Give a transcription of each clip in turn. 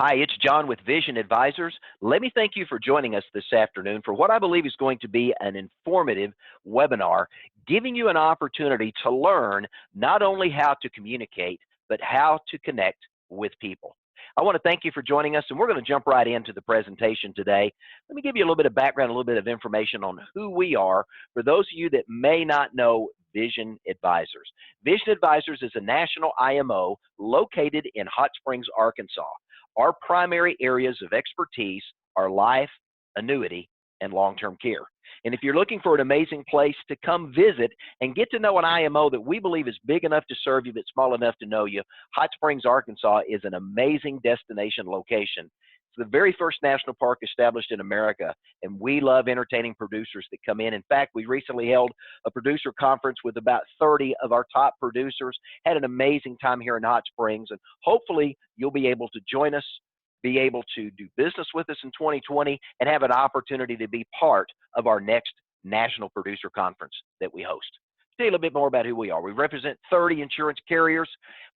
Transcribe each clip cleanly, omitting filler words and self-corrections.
Hi, it's John with Vision Advisors. Let me thank you for joining us this afternoon for what I believe is going to be an informative webinar, giving you an opportunity to learn not only how to communicate, but how to connect with people. I want to thank you for joining us, and we're going to jump right into the presentation today. Let me give you a little bit of background, a little bit of information on who we are for those of you that may not know Vision Advisors. Vision Advisors is a national IMO located in Hot Springs, Arkansas. Our primary areas of expertise are life, annuity, and long-term care. And if you're looking for an amazing place to come visit and get to know an IMO that we believe is big enough to serve you but small enough to know you, Hot Springs, Arkansas is an amazing destination location. It's the very first national park established in America, and we love entertaining producers that come in. In fact, we recently held a producer conference with about 30 of our top producers, had an amazing time here in Hot Springs, and hopefully you'll be able to join us, be able to do business with us in 2020, and have an opportunity to be part of our next national producer conference that we host. Tell you a little bit more about who we are. We represent 30 insurance carriers.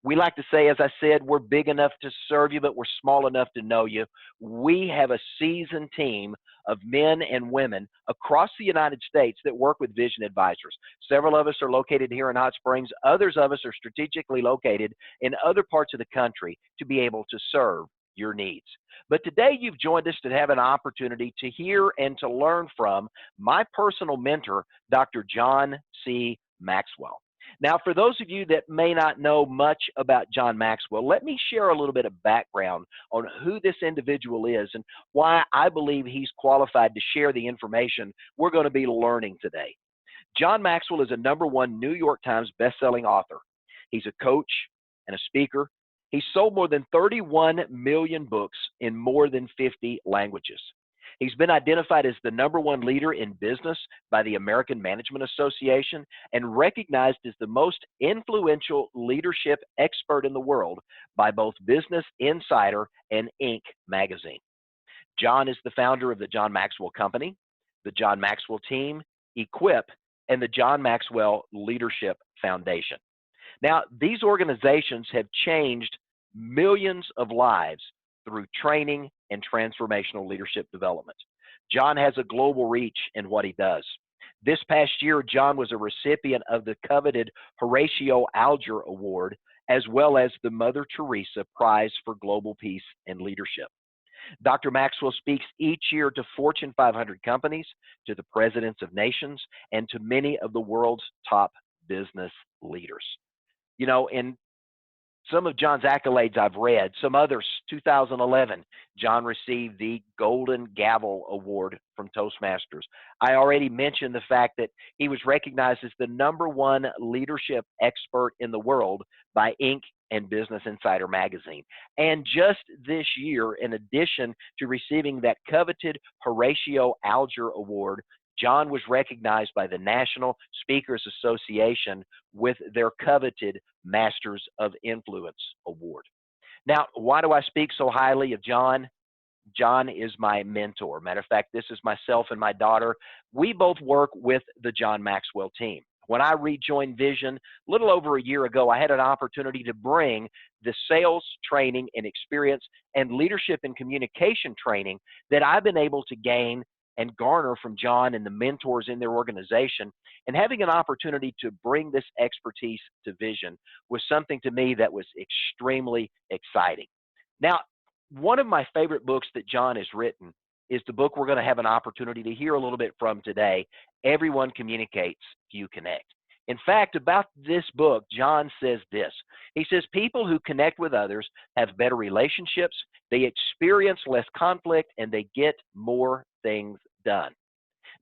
We like to say, as I said, we're big enough to serve you, but we're small enough to know you. We have a seasoned team of men and women across the United States that work with Vision Advisors. Several of us are located here in Hot Springs. Others of us are strategically located in other parts of the country to be able to serve your needs. But today you've joined us to have an opportunity to hear and to learn from my personal mentor, Dr. John C. Maxwell. Now, for those of you that may not know much about John Maxwell, let me share a little bit of background on who this individual is and why I believe he's qualified to share the information we're going to be learning today. John Maxwell is a #1 New York Times bestselling author. He's a coach and a speaker. He's sold more than 31 million books in more than 50 languages. He's been identified as the #1 leader in business by the American Management Association and recognized as the most influential leadership expert in the world by both Business Insider and Inc. magazine. John is the founder of the John Maxwell Company, the John Maxwell Team, Equip, and the John Maxwell Leadership Foundation. Now, these organizations have changed millions of lives through training and transformational leadership development. John has a global reach in what he does. This past year, John was a recipient of the coveted Horatio Alger Award, as well as the Mother Teresa Prize for Global Peace and Leadership. Dr. Maxwell speaks each year to Fortune 500 companies, to the presidents of nations, and to many of the world's top business leaders. You know, in some of John's accolades I've read, some others, 2011, John received the Golden Gavel Award from Toastmasters. I already mentioned the fact that he was recognized as the #1 leadership expert in the world by Inc. and Business Insider magazine. And just this year, in addition to receiving that coveted Horatio Alger Award, John was recognized by the National Speakers Association with their coveted Masters of Influence Award. Now, why do I speak so highly of John? John is my mentor. Matter of fact, this is myself and my daughter. We both work with the John Maxwell team. When I rejoined Vision a little over a year ago, I had an opportunity to bring the sales training and experience and leadership and communication training that I've been able to gain and garner from John and the mentors in their organization, and having an opportunity to bring this expertise to Vision was something to me that was extremely exciting. Now, one of my favorite books that John has written is the book we're going to have an opportunity to hear a little bit from today, Everyone Communicates, Few Connect. In fact, about this book, John says this. He says, people who connect with others have better relationships, they experience less conflict, and they get more things done.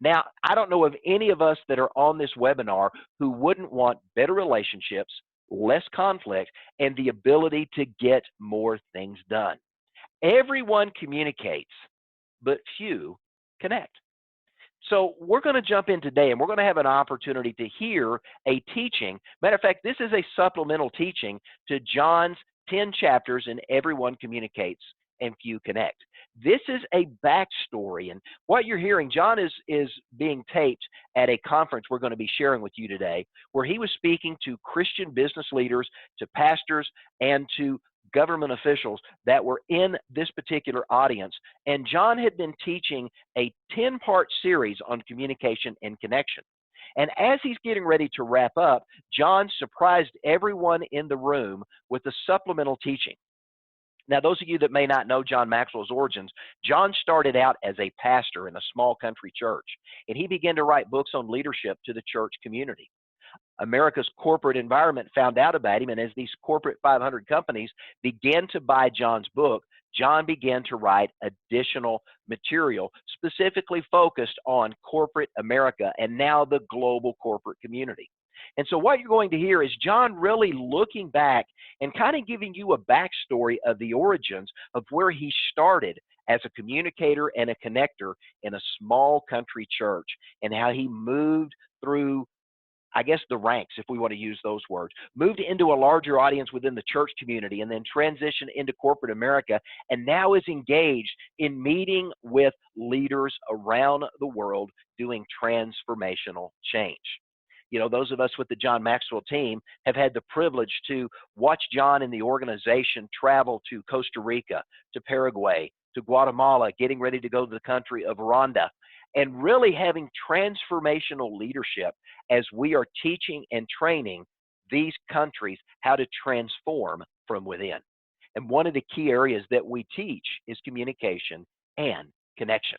Now, I don't know of any of us that are on this webinar who wouldn't want better relationships, less conflict, and the ability to get more things done. Everyone communicates, but few connect. So we're going to jump in today, and we're going to have an opportunity to hear a teaching. Matter of fact, this is a supplemental teaching to John's 10 chapters in Everyone Communicates and Few Connect. This is a backstory, and what you're hearing, John is being taped at a conference we're going to be sharing with you today, where he was speaking to Christian business leaders, to pastors, and to government officials that were in this particular audience. And John had been teaching a 10-part series on communication and connection. And as he's getting ready to wrap up, John surprised everyone in the room with a supplemental teaching. Now, those of you that may not know John Maxwell's origins, John started out as a pastor in a small country church, and he began to write books on leadership to the church community. America's corporate environment found out about him, and as these corporate 500 companies began to buy John's book, John began to write additional material specifically focused on corporate America and now the global corporate community. And so what you're going to hear is John really looking back and kind of giving you a backstory of the origins of where he started as a communicator and a connector in a small country church, and how he moved through, I guess, the ranks, if we want to use those words, moved into a larger audience within the church community, and then transitioned into corporate America, and now is engaged in meeting with leaders around the world doing transformational change. You know, those of us with the John Maxwell team have had the privilege to watch John and the organization travel to Costa Rica, to Paraguay, to Guatemala, getting ready to go to the country of Rwanda, and really having transformational leadership as we are teaching and training these countries how to transform from within. And one of the key areas that we teach is communication and connection.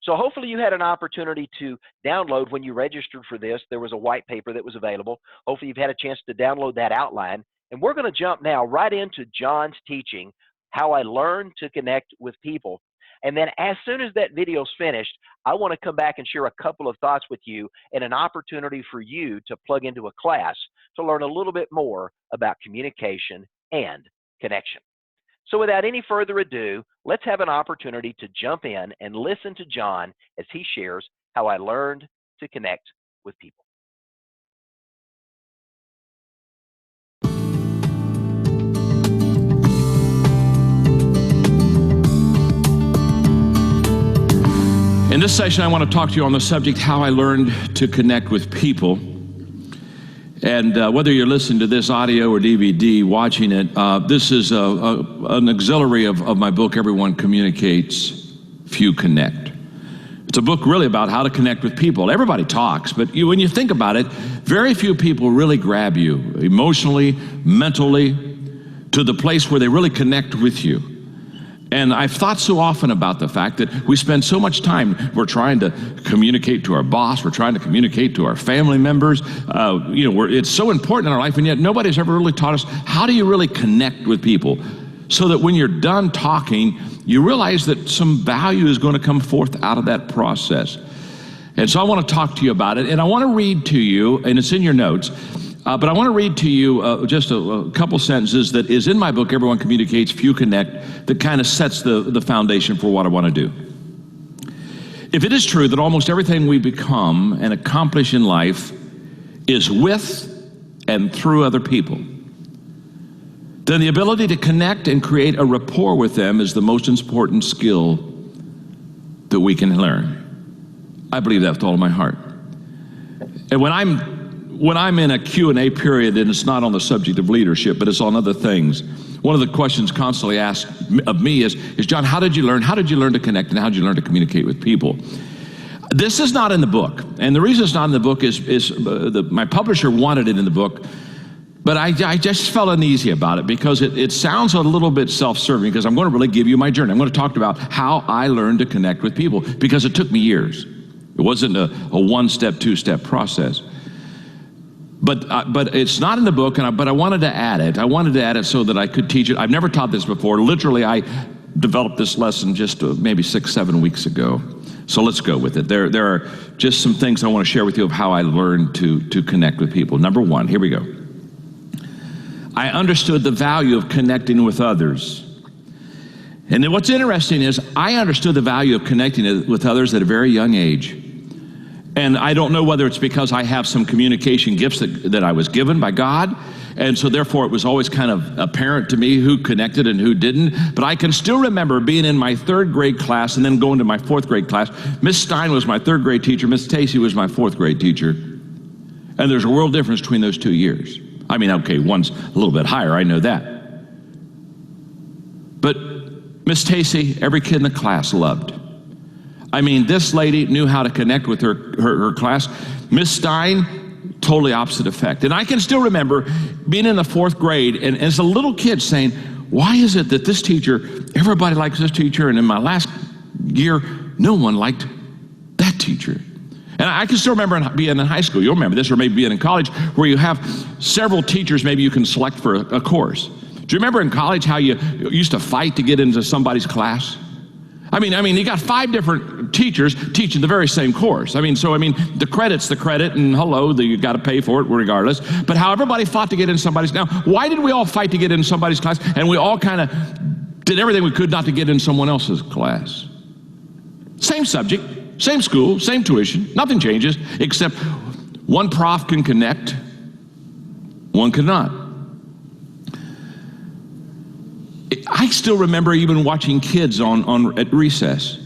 So hopefully you had an opportunity to download when you registered for this. There was a white paper that was available. Hopefully you've had a chance to download that outline. And we're going to jump now right into John's teaching, How I Learned to Connect with People. And then as soon as that video's finished, I want to come back and share a couple of thoughts with you and an opportunity for you to plug into a class to learn a little bit more about communication and connection. So without any further ado, let's have an opportunity to jump in and listen to John as he shares how I learned to connect with people. In this session, I want to talk to you on the subject, how I learned to connect with people. And whether you're listening to this audio or DVD, watching it, this is an auxiliary of my book, Everyone Communicates, Few Connect. It's a book really about how to connect with people. Everybody talks, but when you think about it, very few people really grab you emotionally, mentally, to the place where they really connect with you. And I've thought so often about the fact that we spend so much time, we're trying to communicate to our boss, we're trying to communicate to our family members. It's so important in our life, and yet nobody's ever really taught us, how do you really connect with people? So that when you're done talking, you realize that some value is going to come forth out of that process. And so I want to talk to you about it, and I want to read to you, and it's in your notes, but I want to read to you just a couple sentences that is in my book, Everyone Communicates, Few Connect, that kind of sets the foundation for what I want to do. If it is true that almost everything we become and accomplish in life is with and through other people, then the ability to connect and create a rapport with them is the most important skill that we can learn. I believe that with all of my heart. And when I'm in a Q&A period, and it's not on the subject of leadership, but it's on other things, one of the questions constantly asked of me is John, how did you learn to connect, and how did you learn to communicate with people? This is not in the book, and the reason it's not in the book is my publisher wanted it in the book, but I just felt uneasy about it because it sounds a little bit self-serving, because I'm going to really give you my journey. I'm going to talk about how I learned to connect with people, because it took me years. It wasn't a one-step, two-step process. But it's not in the book, but I wanted to add it. I wanted to add it so that I could teach it. I've never taught this before. Literally, I developed this lesson just maybe 6-7 weeks ago. So let's go with it. There are just some things I want to share with you of how I learned to connect with people. Number one, here we go. I understood the value of connecting with others. And then what's interesting is I understood the value of connecting with others at a very young age. And I don't know whether it's because I have some communication gifts that I was given by God, and so therefore it was always kind of apparent to me who connected and who didn't. But I can still remember being in my 3rd grade class and then going to my 4th grade class. Miss Stein was my 3rd grade teacher, Miss Tacey was my 4th grade teacher. And there's a world difference between those 2 years. I mean, okay, one's a little bit higher, I know that. But Miss Tacy, every kid in the class loved. I mean, this lady knew how to connect with her class. Miss Stein, totally opposite effect. And I can still remember being in the 4th grade and as a little kid saying, why is it that this teacher, everybody likes this teacher, and in my last year, no one liked that teacher? And I can still remember being in high school, you'll remember this, or maybe being in college, where you have several teachers maybe you can select for a course. Do you remember in college how you used to fight to get into somebody's class? I mean, you got 5 different teachers teaching the very same course. The credit's the credit, and hello, you got to pay for it regardless. But how everybody fought to get in somebody's. Now, why did we all fight to get in somebody's class, and we all kind of did everything we could not to get in someone else's class? Same subject, same school, same tuition, nothing changes, except one prof can connect, one cannot. I still remember even watching kids at recess.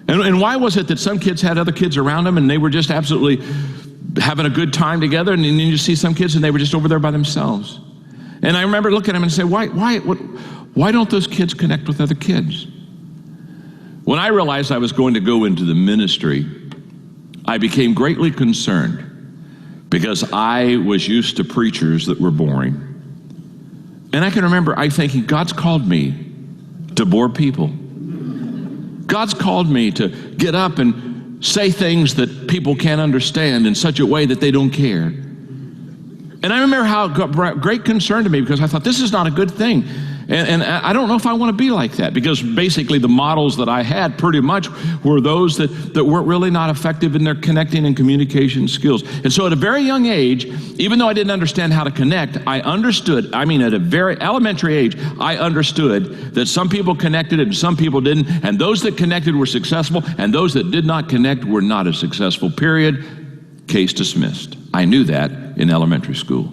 And why was it that some kids had other kids around them and they were just absolutely having a good time together, and then you see some kids and they were just over there by themselves? And I remember looking at them and saying, why don't those kids connect with other kids? When I realized I was going to go into the ministry, I became greatly concerned because I was used to preachers that were boring. And I can remember thinking, God's called me to bore people. God's called me to get up and say things that people can't understand in such a way that they don't care. And I remember how great concern to me, because I thought, this is not a good thing. And I don't know if I want to be like that, because basically the models that I had pretty much were those that weren't really not effective in their connecting and communication skills. And so at a very young age, even though I didn't understand how to connect, I understood, at a very elementary age, I understood that some people connected and some people didn't, and those that connected were successful, and those that did not connect were not as successful, period. Case dismissed. I knew that in elementary school.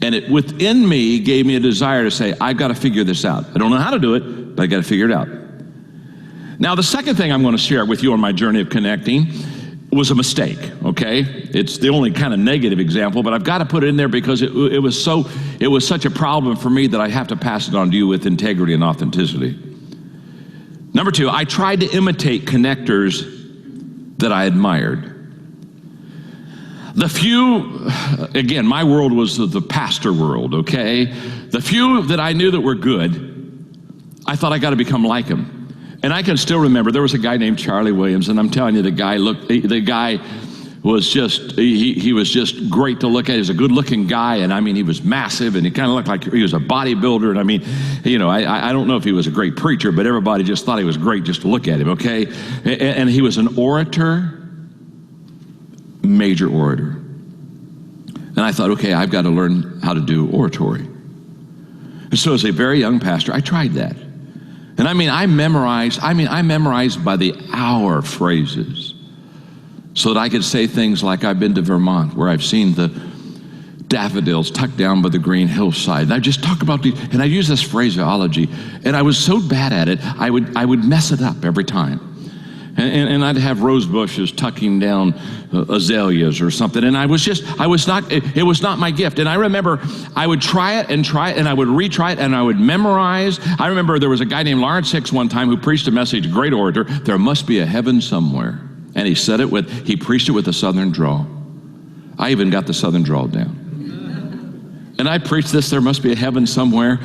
And it within me gave me a desire to say, I've got to figure this out. I don't know how to do it, but I got to figure it out. Now, the second thing I'm going to share with you on my journey of connecting was a mistake, okay? It's the only kind of negative example, but I've got to put it in there because it was such a problem for me that I have to pass it on to you with integrity and authenticity. Number 2, I tried to imitate connectors that I admired. The few, again, my world was the pastor world, okay? The few that I knew that were good, I thought I got to become like him. And I can still remember, there was a guy named Charlie Williams, and I'm telling you, the guy was just, he was just great to look at. He was a good-looking guy, and he was massive, and he kind of looked like he was a bodybuilder, and I don't know if he was a great preacher, but everybody just thought he was great just to look at him, okay? And he was an orator, major orator. And I thought, okay, I've got to learn how to do oratory. And so as a very young pastor, I tried that. And I memorized by the hour phrases so that I could say things like, I've been to Vermont where I've seen the daffodils tucked down by the green hillside. And I just talk about these, and I use this phraseology, and I was so bad at it, I would mess it up every time. And I'd have rose bushes tucking down azaleas or something. And it was not my gift. And I remember I would try it, and I would retry it, and I would memorize. I remember there was a guy named Lawrence Hicks one time who preached a message, great orator, there must be a heaven somewhere. And he preached it with a southern drawl. I even got the southern drawl down. And I preached this, there must be a heaven somewhere.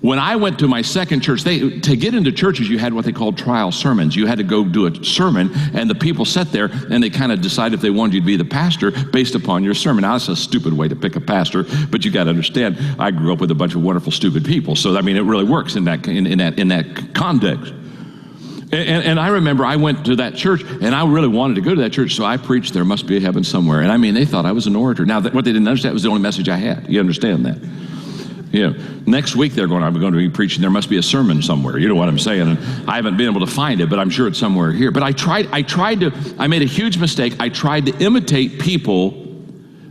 When I went to my second church, to get into churches, you had what they called trial sermons. You had to go do a sermon, and the people sat there, and they kind of decided if they wanted you to be the pastor based upon your sermon. Now, that's a stupid way to pick a pastor, but you got to understand, I grew up with a bunch of wonderful, stupid people. So, it really works in that context. And I remember I went to that church, and I really wanted to go to that church, so I preached, there must be a heaven somewhere. And they thought I was an orator. Now, what they didn't understand was the only message I had. You understand that? Next week I'm going to be preaching, there must be a sermon somewhere. You know what I'm saying? And I haven't been able to find it, but I'm sure it's somewhere here. But I made a huge mistake. I tried to imitate people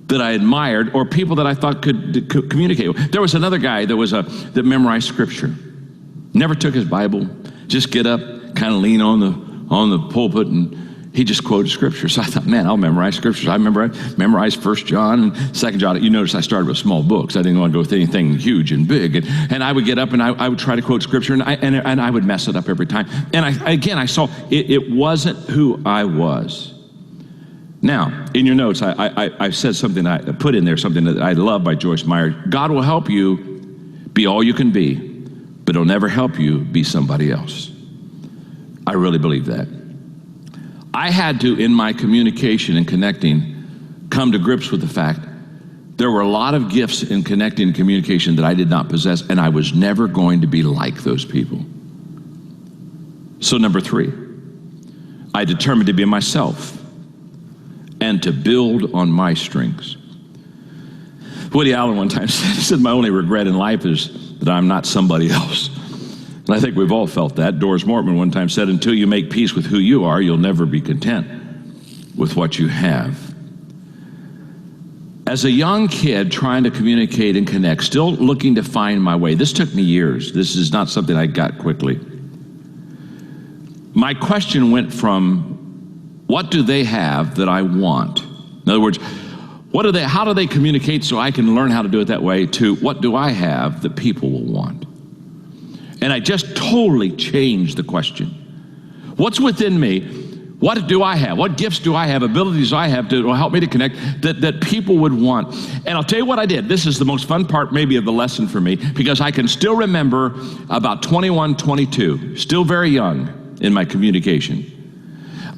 that I admired, or people that I thought could communicate with. There was another guy that memorized scripture. Never took his Bible, just get up, kind of lean on the pulpit, and he just quoted scripture. So I thought, man, I'll memorize scriptures. I memorized 1 John and 2 John. You notice I started with small books. I didn't want to go with anything huge and big. And I would get up and I would try to quote scripture, and I would mess it up every time. And I saw it wasn't who I was. Now, in your notes, I said something, I put in there something that I love by Joyce Meyer. God will help you be all you can be, but he'll never help you be somebody else. I really believe that. I had to, in my communication and connecting, come to grips with the fact there were a lot of gifts in connecting and communication that I did not possess, and I was never going to be like those people. So number 3, I determined to be myself and to build on my strengths. Woody Allen one time said, my only regret in life is that I'm not somebody else. And I think we've all felt that. Doris Mortman one time said, until you make peace with who you are, you'll never be content with what you have. As a young kid trying to communicate and connect, still looking to find my way, this took me years. This is not something I got quickly. My question went from, what do they have that I want? In other words, how do they communicate so I can learn how to do it that way, to what do I have that people will want? And I just totally changed the question. What's within me? What do I have? What gifts do I have? Abilities I have to help me to connect that people would want? And I'll tell you what I did. This is the most fun part maybe of the lesson for me, because I can still remember about 21, 22, still very young in my communication.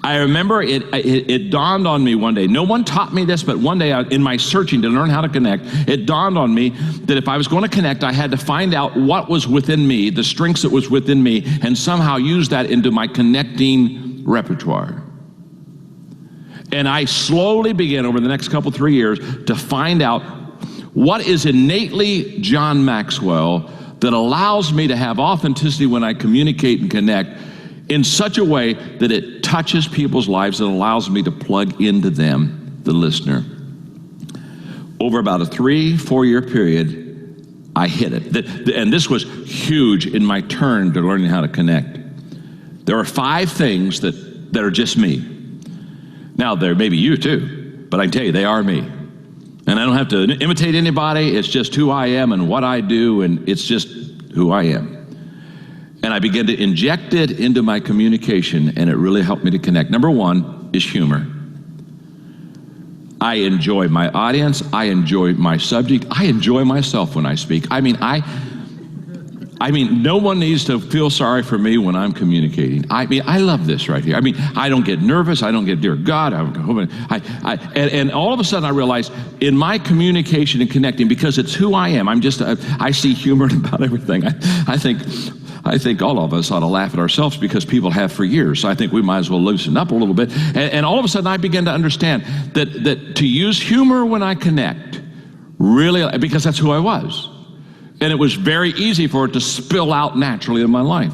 I remember it dawned on me one day. No one taught me this, but one day in my searching to learn how to connect, it dawned on me that if I was going to connect, I had to find out what was within me, the strengths that was within me, and somehow use that into my connecting repertoire. And I slowly began over the next 3 years to find out what is innately John Maxwell that allows me to have authenticity when I communicate and connect in such a way that it touches people's lives and allows me to plug into them, the listener. Over about a 3-4 year period, I hit it. And this was huge in my turn to learning how to connect. There are 5 things that are just me. Now, there may be you too, but I can tell you, they are me. And I don't have to imitate anybody. It's just who I am and what I do, and it's just who I am. And I began to inject it into my communication, and it really helped me to connect. Number 1 is humor. I enjoy my audience. I enjoy my subject. I enjoy myself when I speak. I mean, no one needs to feel sorry for me when I'm communicating. I love this right here. I don't get nervous. I don't get, dear God. And all of a sudden I realized in my communication and connecting, because it's who I am, I see humor in about everything. I think all of us ought to laugh at ourselves because people have for years. So I think we might as well loosen up a little bit. And all of a sudden I began to understand that to use humor when I connect, really, because that's who I was. And it was very easy for it to spill out naturally in my life.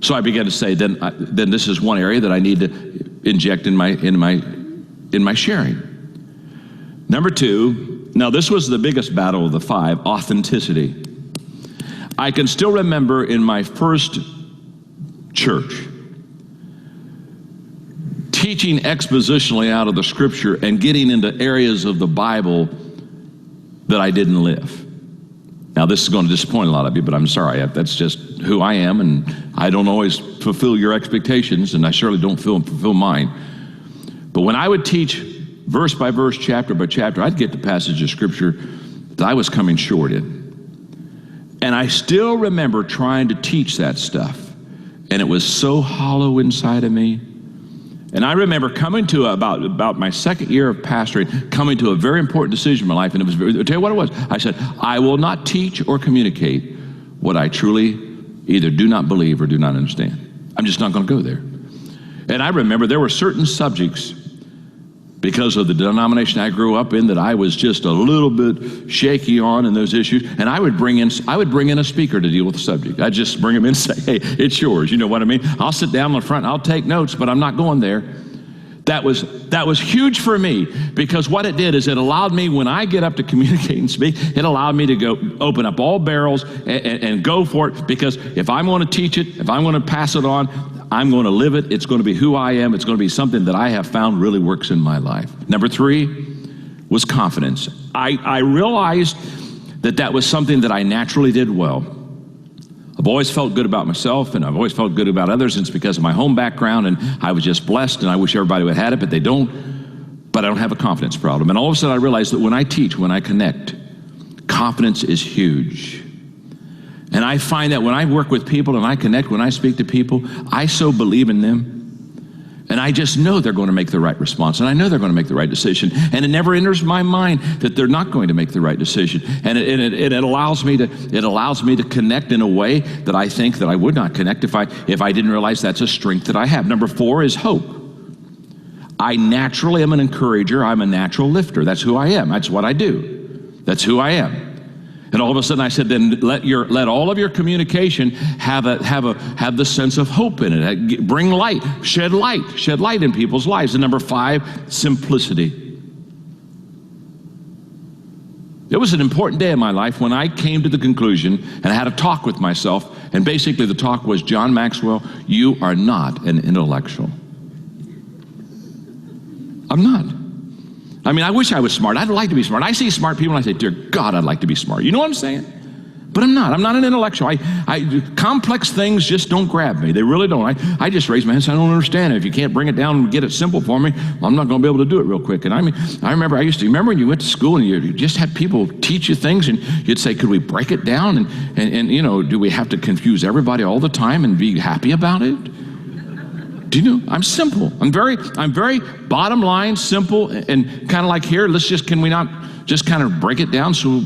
So I began to say, then this is one area that I need to inject in my sharing. Number 2, now this was the biggest battle of the 5, authenticity. I can still remember in my first church, teaching expositionally out of the scripture and getting into areas of the Bible that I didn't live. Now, this is going to disappoint a lot of you, but I'm sorry. That's just who I am, and I don't always fulfill your expectations, and I surely don't fulfill mine. But when I would teach verse by verse, chapter by chapter, I'd get the passage of scripture that I was coming short in. And I still remember trying to teach that stuff, and it was so hollow inside of me. And I remember coming to about my second year of pastoring, coming to a very important decision in my life, and I'll tell you what it was. I said, I will not teach or communicate what I truly either do not believe or do not understand. I'm just not going to go there. And I remember there were certain subjects, because of the denomination I grew up in, that I was just a little bit shaky on in those issues, and I would bring in a speaker to deal with the subject. I'd just bring him in and say, hey, it's yours, you know what I mean? I'll sit down in the front, I'll take notes, but I'm not going there. that was huge for me, because what it did is it allowed me, when I get up to communicate and speak, it allowed me to go open up all barrels and go for it, because if I'm going to teach it, if I'm going to pass it on, I'm going to live it. It's going to be who I am. It's going to be something that I have found really works in my life. Number 3 was confidence. I realized that was something that I naturally did well. I've always felt good about myself, and I've always felt good about others, and it's because of my home background, and I was just blessed, and I wish everybody would have had it, but they don't. But I don't have a confidence problem. And all of a sudden I realized that when I teach, when I connect, confidence is huge. And I find that when I work with people and I connect, when I speak to people, I so believe in them. And I just know they're going to make the right response, and I know they're going to make the right decision. And it never enters my mind that they're not going to make the right decision. And it allows me to connect in a way that I think that I would not connect if I didn't realize that's a strength that I have. Number 4 is hope. I naturally am an encourager. I'm a natural lifter. That's who I am. That's what I do. That's who I am. And all of a sudden I said, then let all of your communication have the sense of hope in it. Bring light, shed light in people's lives. And number 5, simplicity. It was an important day in my life when I came to the conclusion, and I had a talk with myself, and basically the talk was, John Maxwell, you are not an intellectual. I'm not. I mean, I wish I was smart. I'd like to be smart. I see smart people and I say, dear God, I'd like to be smart. You know what I'm saying? But I'm not. I'm not an intellectual. Complex things just don't grab me. They really don't. I just raise my hand and say, I don't understand it. If you can't bring it down and get it simple for me, I'm not going to be able to do it real quick. And I remember when you went to school and you just had people teach you things, and you'd say, could we break it down? And you know, do we have to confuse everybody all the time and be happy about it? Do you know? I'm simple. I'm very bottom line, simple, and kind of like here. Can we not just kind of break it down? So,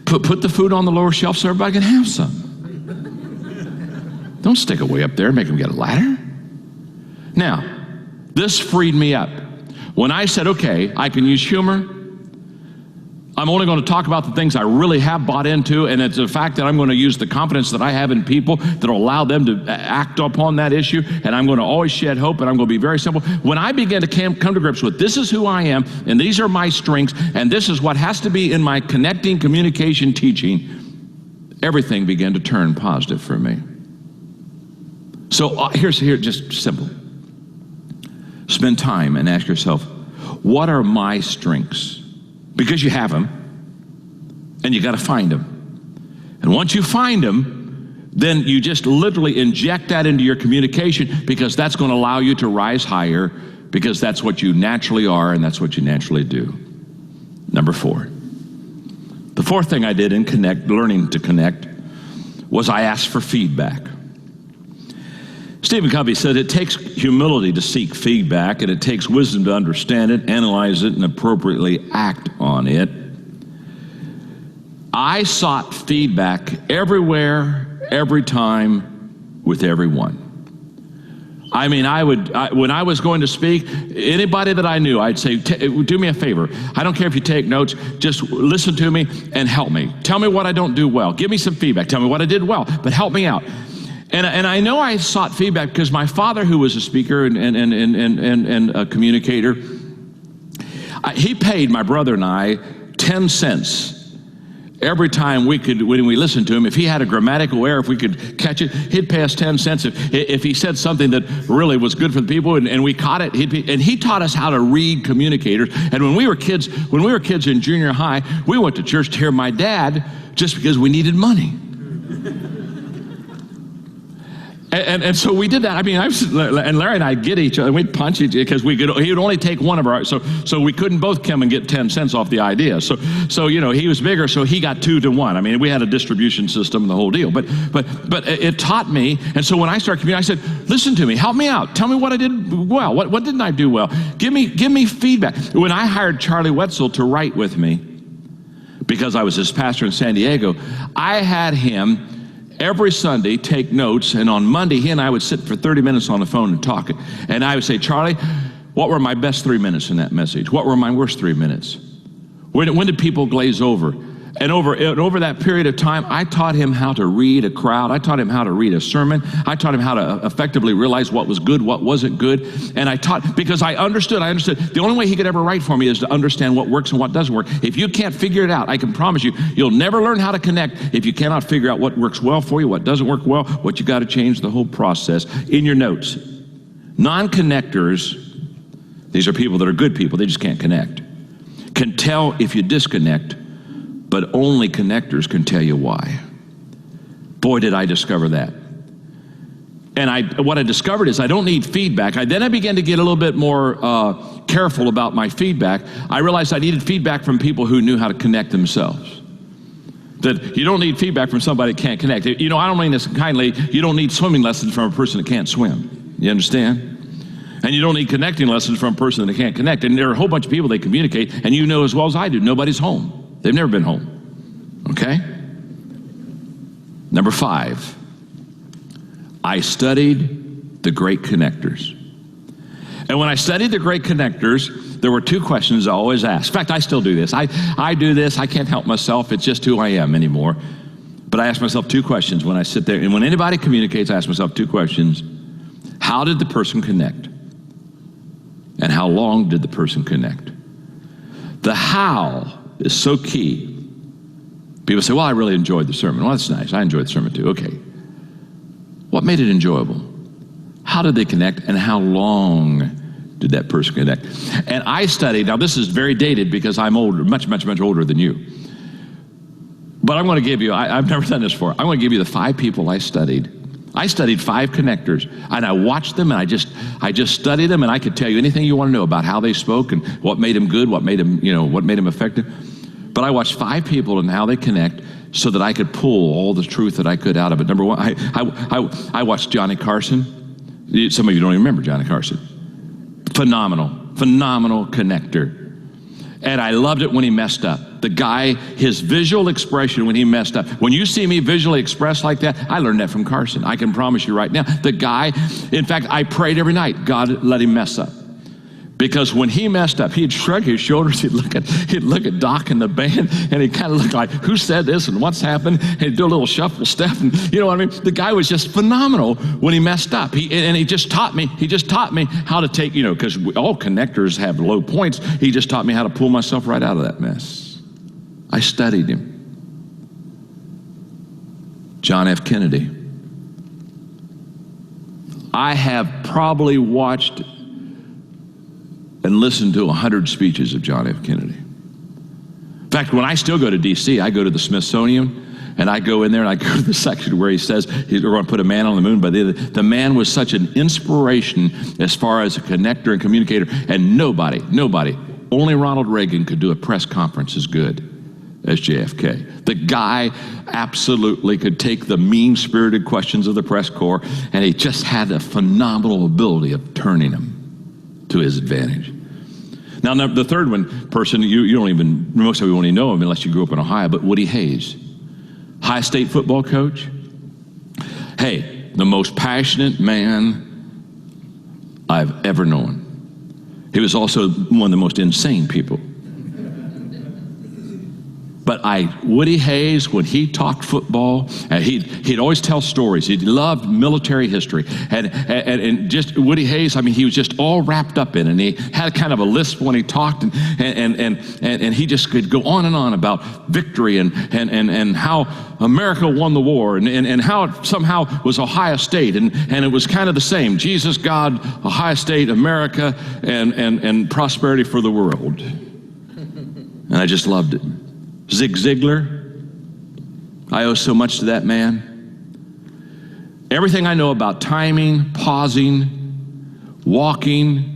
put the food on the lower shelf so everybody can have some. Don't stick it way up there and make them get a ladder. Now, this freed me up. When I said, okay, I can use humor. I'm only going to talk about the things I really have bought into, and it's the fact that I'm going to use the confidence that I have in people that will allow them to act upon that issue, and I'm going to always shed hope, and I'm going to be very simple. When I began to come to grips with, this is who I am, and these are my strengths, and this is what has to be in my connecting, communication, teaching, everything began to turn positive for me. So here's just simple. Spend time and ask yourself, what are my strengths? Because you have them, and you got to find them. And once you find them, then you just literally inject that into your communication, because that's going to allow you to rise higher, because that's what you naturally are and that's what you naturally do. Number 4. The 4th thing I did in learning to connect was I asked for feedback. Stephen Covey said it takes humility to seek feedback, and it takes wisdom to understand it, analyze it, and appropriately act on it. I sought feedback everywhere, every time, with everyone. I mean, when I was going to speak, anybody that I knew, I'd say, do me a favor. I don't care if you take notes, just listen to me and help me. Tell me what I don't do well. Give me some feedback. Tell me what I did well, but help me out. And I know I sought feedback because my father, who was a speaker and a communicator, he paid my brother and I 10 cents every time when we listened to him. If he had a grammatical error, if we could catch it, he'd pay us 10 cents. If he said something that really was good for the people and we caught it, and he taught us how to read communicators. And when we were kids in junior high, we went to church to hear my dad just because we needed money. And so we did that. I mean, and Larry and I get each other. We'd punch each other because he would only take one of our. So we couldn't both come and get 10 cents off the idea. So you know, he was bigger, so he got 2 to 1. I mean, we had a distribution system and the whole deal. But it taught me. And so when I started communicating, I said, listen to me, help me out, tell me what I did well, what didn't I do well? Give me feedback. When I hired Charlie Wetzel to write with me, because I was his pastor in San Diego, I had him every Sunday take notes, and on Monday he and I would sit for 30 minutes on the phone and talk. And I would say, Charlie, what were my best 3 minutes in that message? What were my worst 3 minutes? When did people glaze over? And over that period of time, I taught him how to read a crowd. I taught him how to read a sermon. I taught him how to effectively realize what was good, what wasn't good. And because I understood. The only way he could ever write for me is to understand what works and what doesn't work. If you can't figure it out, I can promise you, you'll never learn how to connect if you cannot figure out what works well for you, what doesn't work well, what you got to change, the whole process. In your notes, non-connectors, these are people that are good people, they just can't connect, can tell if you disconnect, but only connectors can tell you why. Boy, did I discover that. And what I discovered is I don't need feedback. Then I began to get a little bit more careful about my feedback. I realized I needed feedback from people who knew how to connect themselves. That you don't need feedback from somebody that can't connect. I don't mean this kindly. You don't need swimming lessons from a person that can't swim. You understand? And you don't need connecting lessons from a person that can't connect. And there are a whole bunch of people they communicate, and you know as well as I do, nobody's home. They've never been home, okay? Number 5, I studied the great connectors. And when I studied the great connectors, there were 2 questions I always asked. In fact, I still do this. I do this. I can't help myself. It's just who I am anymore. But I ask myself 2 questions when I sit there. And when anybody communicates, I ask myself 2 questions. How did the person connect? And how long did the person connect? The how is so key. People say, well, I really enjoyed the sermon. Well, that's nice. I enjoyed the sermon too. Okay. What made it enjoyable? How did they connect, and how long did that person connect? And I studied, now this is very dated because I'm older, much, much, much older than you. But I'm going to give you, I've never done this before. I'm going to give you the 5 people I studied. I studied 5 connectors, and I watched them, and I just studied them, and I could tell you anything you want to know about how they spoke and what made them good, what made them effective. But I watched 5 people and how they connect so that I could pull all the truth that I could out of it. Number 1, I watched Johnny Carson. Some of you don't even remember Johnny Carson. Phenomenal connector. And I loved it when he messed up. The guy, his visual expression when he messed up. When you see me visually express like that, I learned that from Carson. I can promise you right now. The guy, in fact, I prayed every night, God, let him mess up. Because when he messed up, he'd shrug his shoulders, he'd look at Doc and the band, and he'd kind of look like, who said this and what's happened? And he'd do a little shuffle step, and you know what I mean? The guy was just phenomenal when he messed up. He just taught me how to take, because all connectors have low points. He just taught me how to pull myself right out of that mess. I studied him. John F. Kennedy. I have probably watched and listened to 100 speeches of John F. Kennedy. In fact, when I still go to D.C., I go to the Smithsonian, and I go in there and I go to the section where he says we're going to put a man on the moon. But the man was such an inspiration as far as a connector and communicator, and nobody, only Ronald Reagan could do a press conference as good as JFK. The guy absolutely could take the mean-spirited questions of the press corps, and he just had a phenomenal ability of turning them to his advantage. Now, the third person, most of you won't even know him unless you grew up in Ohio, but Woody Hayes, Ohio State football coach. Hey, the most passionate man I've ever known. He was also one of the most insane people. But Woody Hayes, when he talked football, and he'd always tell stories. He loved military history. And just Woody Hayes, he was just all wrapped up in it. And he had kind of a lisp when he talked, and he just could go on and on about victory and how America won the war, and how it somehow was Ohio State, and it was kind of the same. Jesus, God, Ohio State, America, and prosperity for the world. And I just loved it. Zig Ziglar, I owe so much to that man. Everything I know about timing, pausing, walking,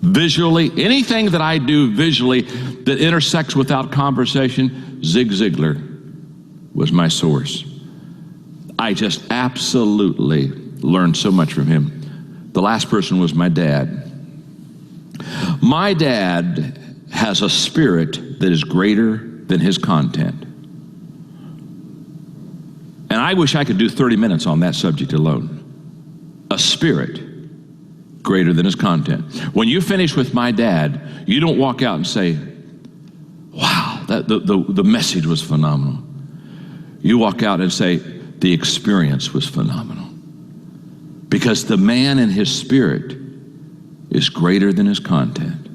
visually, anything that I do visually that intersects without conversation, Zig Ziglar was my source. I just absolutely learned so much from him. The last person was my dad. My dad has a spirit that is greater than his content. And I wish I could do 30 minutes on that subject alone. A spirit greater than his content. When you finish with my dad, you don't walk out and say, wow, the message was phenomenal. You walk out and say, the experience was phenomenal. Because the man in his spirit is greater than his content.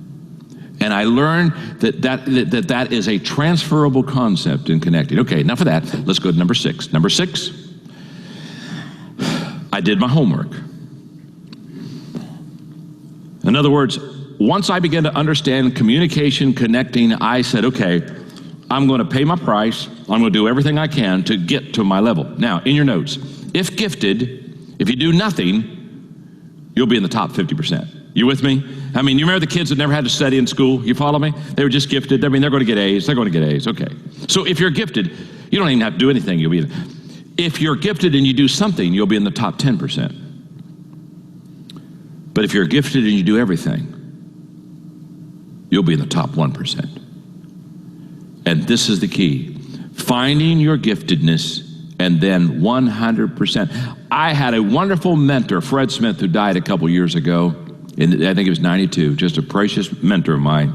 And I learned that is a transferable concept in connecting. Okay, enough of that. Let's go to number 6. Number 6, I did my homework. In other words, once I began to understand communication, connecting, I said, okay, I'm going to pay my price. I'm going to do everything I can to get to my level. Now, in your notes, if gifted, if you do nothing, you'll be in the top 50%. You with me? I mean, you remember the kids that never had to study in school? You follow me? They were just gifted. I mean, they're going to get A's. They're going to get A's. Okay. So if you're gifted, you don't even have to do anything. You'll be. If you're gifted and you do something, you'll be in the top 10%. But if you're gifted and you do everything, you'll be in the top 1%. And this is the key. Finding your giftedness and then 100%. I had a wonderful mentor, Fred Smith, who died a couple years ago. I think it was 92, just a precious mentor of mine.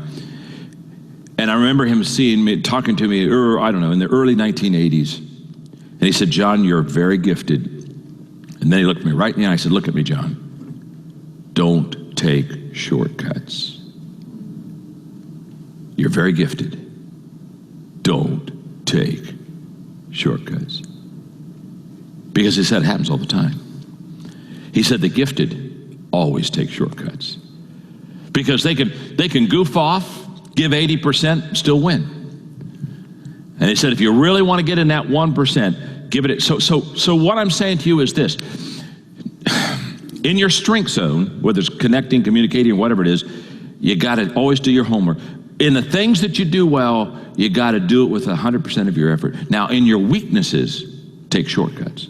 And I remember him seeing me, talking to me, I don't know, in the early 1980s. And he said, John, you're very gifted. And then he looked at me right in the eye. I said, look at me, John. Don't take shortcuts. You're very gifted. Don't take shortcuts. Because he said it happens all the time. He said the gifted always take shortcuts. Because they can goof off, give 80%, still win. And he said if you really want to get in that 1%, give it. So what I'm saying to you is this. In your strength zone, whether it's connecting, communicating, or whatever it is, you got to always do your homework. In the things that you do well, you got to do it with 100% of your effort. Now, in your weaknesses, take shortcuts.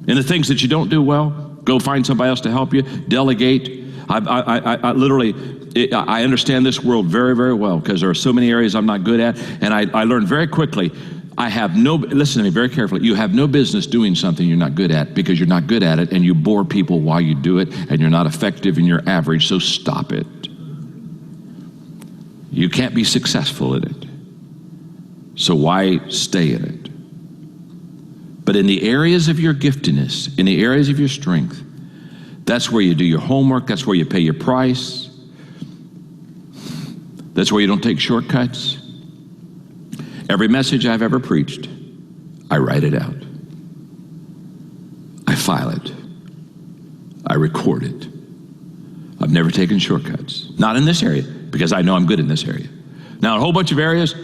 In the things that you don't do well, go find somebody else to help you. Delegate. I literally understand this world very, very well because there are so many areas I'm not good at, and I learned very quickly. Listen to me very carefully. You have no business doing something you're not good at because you're not good at it, and you bore people while you do it, and you're not effective and you're average. So stop it. You can't be successful at it. So why stay in it? But in the areas of your giftedness, in the areas of your strength, that's where you do your homework. That's where you pay your price. That's where you don't take shortcuts. Every message I've ever preached, I write it out. I file it. I record it. I've never taken shortcuts. Not in this area, because I know I'm good in this area. Now, a whole bunch of areas,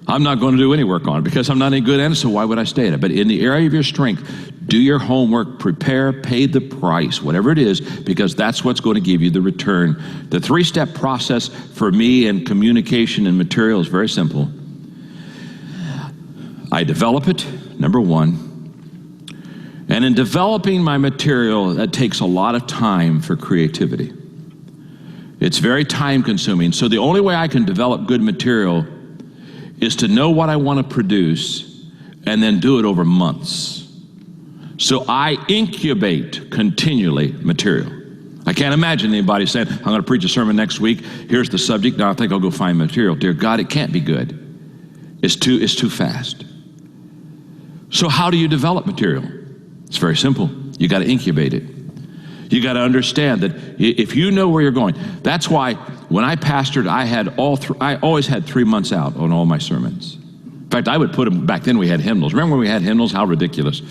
I'm not going to do any work on because I'm not any good at it, so why would I stay in it? But in the area of your strength, do your homework, prepare, pay the price, whatever it is, because that's what's going to give you the return. The 3-step process for me in communication and material is very simple. I develop it, number 1. And in developing my material, that takes a lot of time for creativity. It's very time consuming. So the only way I can develop good material is to know what I want to produce and then do it over months. So I incubate continually material. I can't imagine anybody saying, I'm going to preach a sermon next week. Here's the subject. Now I think I'll go find material. Dear God, it can't be good. It's too fast. So how do you develop material? It's very simple. You got to incubate it. You got to understand that if you know where you're going, that's why when I pastored, I always had 3 months out on all my sermons. In fact, I would put them, back then we had hymnals. Remember when we had hymnals? How ridiculous.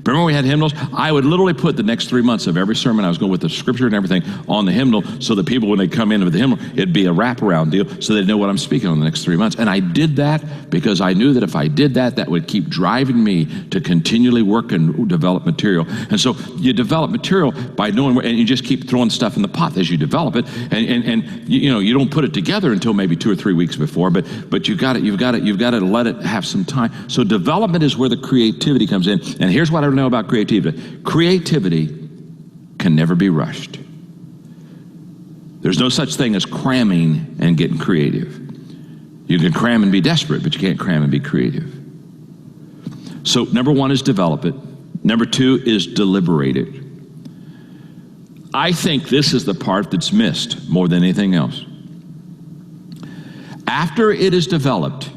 Remember when we had hymnals? I would literally put the next 3 months of every sermon I was going with the scripture and everything on the hymnal so that people, when they come in with the hymnal, it'd be a wraparound deal so they'd know what I'm speaking on the next 3 months. And I did that because I knew that if I did that, that would keep driving me to continually work and develop material. And so you develop material by knowing where, and you just keep throwing stuff in the pot as you develop it. And you don't put it together until maybe 2 or 3 weeks before, but you've got to let it have some time. So development is where the creativity comes in. And here's what I know about creativity. Creativity can never be rushed. There's no such thing as cramming and getting creative. You can cram and be desperate, but you can't cram and be creative. So number 1 is develop it. Number 2 is deliberate it. I think this is the part that's missed more than anything else. After it is developed,